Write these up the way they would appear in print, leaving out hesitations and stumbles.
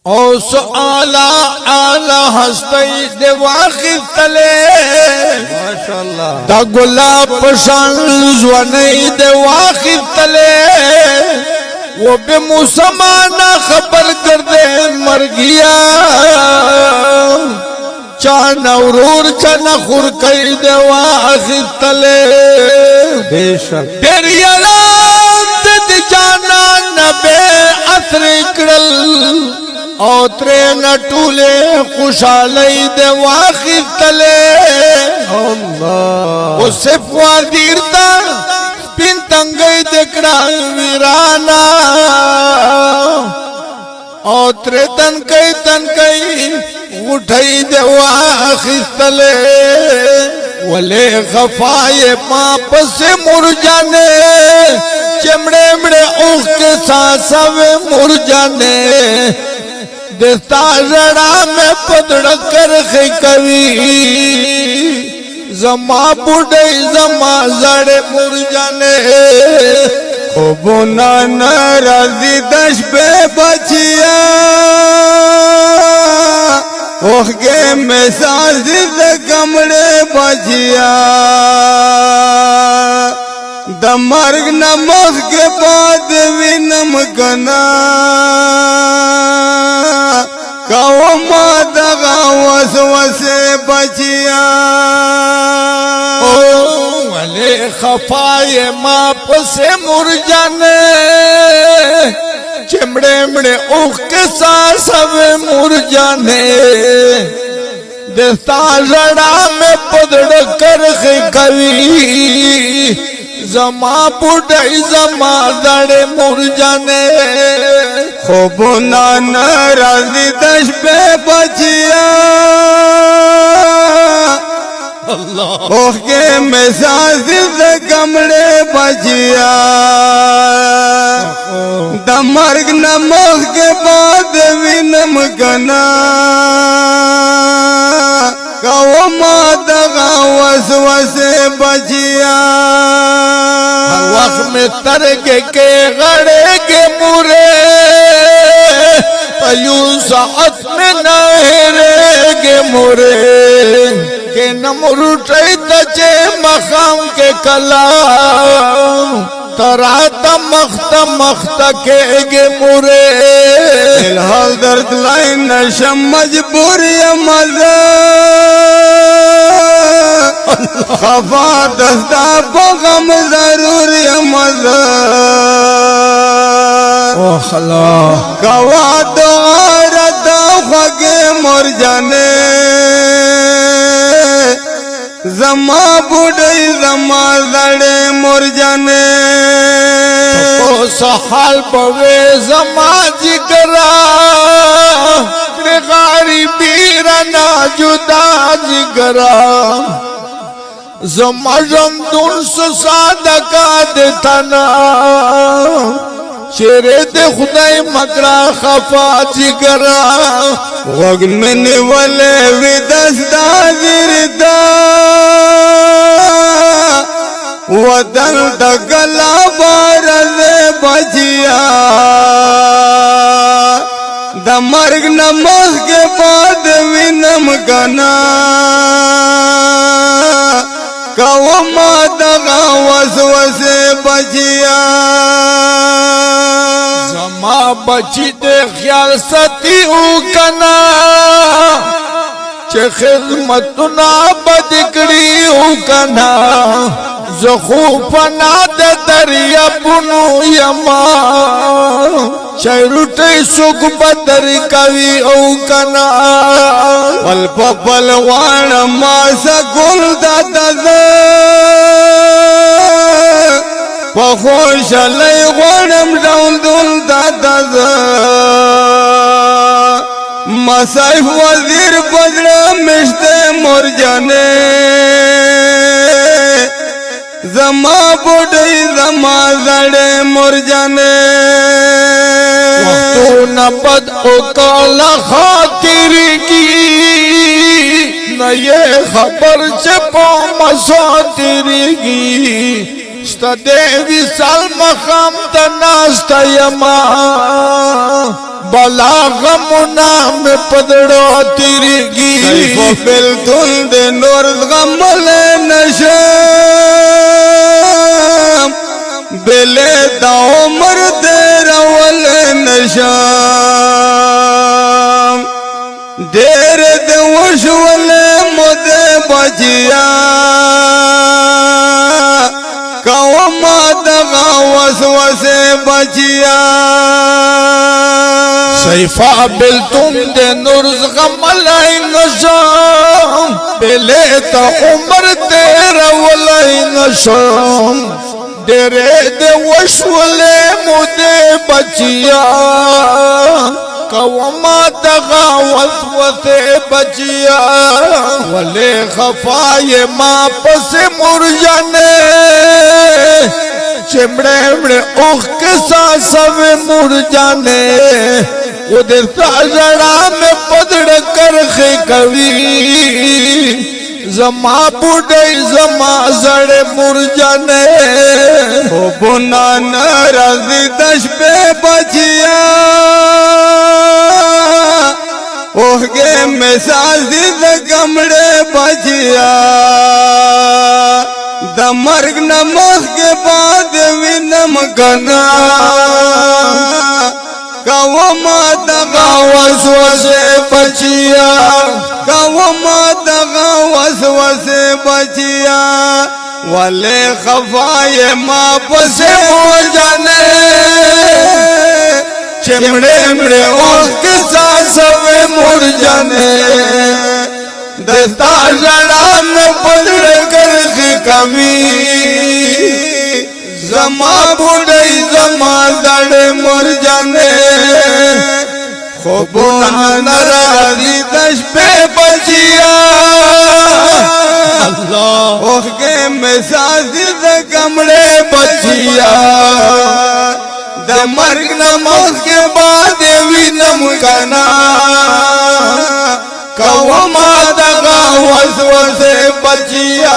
او سوالا آلا ہستی دے واقف تلے ماشاءاللہ دا گلاب پشان زوانی دے واقف تلے وہ بے موسمانا خبر کردے مر گیا چانا ورور چانا خور کئی دے واقف تلے بے شک دیر یاران دے جانا نبے اثر اکڑل او ترین ٹولے خوشحالی دے واقف تلے اللہ او سفوار دیرتا پین تنگئی دکڑا ویرانا او ترے تنکئی اٹھائی دے واقف تلے ولے غفائے ماں پس مر جانے چمڑے مڑے اوخ کے ساسوے مر جانے دستا رڑا میں پدڑ کر خی کبھی زما بوڑھئی زما زڑے مر جانے خوبونا نرازی دش بے بچیا اوہ کے میں سازی دے کمڑے بچیا دا مرگ نمخ کے بعد بھی نمکنا کاؤ ما دغا وسوسے بچیا ولے خفائے ماں پسے مر جانے چمڑے مڑے اوخ کے ساسوے مر جانے دستا رڑا میں پدڑ کر خی کبھی زما بوڑھئی زما دڑے مر جانے خوبونا نرازی دش بے بچیا اللہ اوہ کے میں سازی دے کمڑے بچیا دا مرگ نمخ کے بعد بھی نمکنا کاؤ ما دغا وسوسے بچیا وقت میں ترگے کے غڑے کے مورے ایو ساعت میں نہرے کے مورے کہ نمرٹائی تچے مخام کے کلام تراتا مخت کے گے مورے الحال درد لائن نشم مجبوری مزا خفا دستا بغم ضروری مزا اوہ اللہ گوا دعا ردا خوگے مر جانے زما بوڑھئی زما زڑے مر جانے او سحال پوے زما جگرا غاری بیرنا جدا جگرا زما رمدن سسادکا دیتنا چیرے دے خدای مکرا خفا جگرا وگ من ولے ودستا زردا ودل دگلا بارز بچیا دا مرگ نماز کے بعد بھی نمکنا کاؤ ما دغا وسوسے بچیا زما بچی دے خیال ستیو کنا چه خدمتنا بدکڑیو کنا زخوفنا دے دریابنو یما چه روٹی سک بدر کوي او کنا پل پل وان ما سکول دادا پخوش لئی غنم ڈول دول دادا مسائف وزیر بدر مشتے مر جانے زما بوڑھئی زما زڑے مر جانے وقتو نبد اکالا خاطر کی نہ یہ خبر چپا مساتر کی شتا دیوی سال مخام تناستا یما बला गमुना में पदड़ो तिरगी सैफो बिल्कुल दे नूर गमल नशम बेले दाओ मर दे रवल नशम देर दे वशवले मुदे बजिया कौमा दगा वसवसे बजिया सैफा बिल तुम दे नुर्ज गमलाई नशम बेले ता उमर तेरा वलाई नशम डेरे दे वशवले मुदे बचिया कवमा दगा वसवसे बचिया वले खफाए माँ पसे मुरझाने चिमड़े मड़े ओख के साथ सब मुरझाने उधर साजड़ा में पदड़ कर खे कवि जमा बुढ़े जमा जड़े मुरझाने ओ बुना नाराजी दश पे बचिया ओहगे में साजी द कमड़े बचिया द मर्ग नमक के बाद विनम गना कवमा दगा वसवसे बचिया कवमा दगा वसवसे बचिया वाले खफाए माँ पसे हो जाने चिमड़े मड़े उसके साथ सब मुड़ जाने दस्ता जड़ा में पदड़ कर की कमी जमा बुढ़े जमा दड़े मर जाने खूब नाराजी दश पे बचिया अल्लाह ओके में साजिद कमड़े बचिया द मर्ग नमक के बाद विनम कना कवमा दगा वसवसे बचिया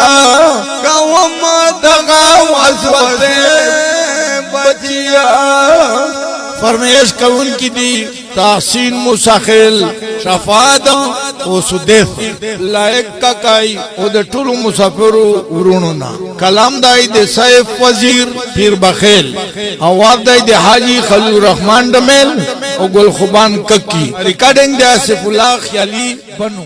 कवमा दगा वसवसे बचिया फरमाइश कौन की दी तासीन मुसाखिल शफाद ओ सुदेफ लायक का काई ओ दे टुलु मुसाफिरु उरुणना कलाम दाई दे सैफ वजीर पीर बखेल आवाज दाई दे हाजी खलील रहमान डमेल ओ गुल खुबान कक्की रिकॉर्डिंग दे आसिफुल्लाह ख्याली बनू।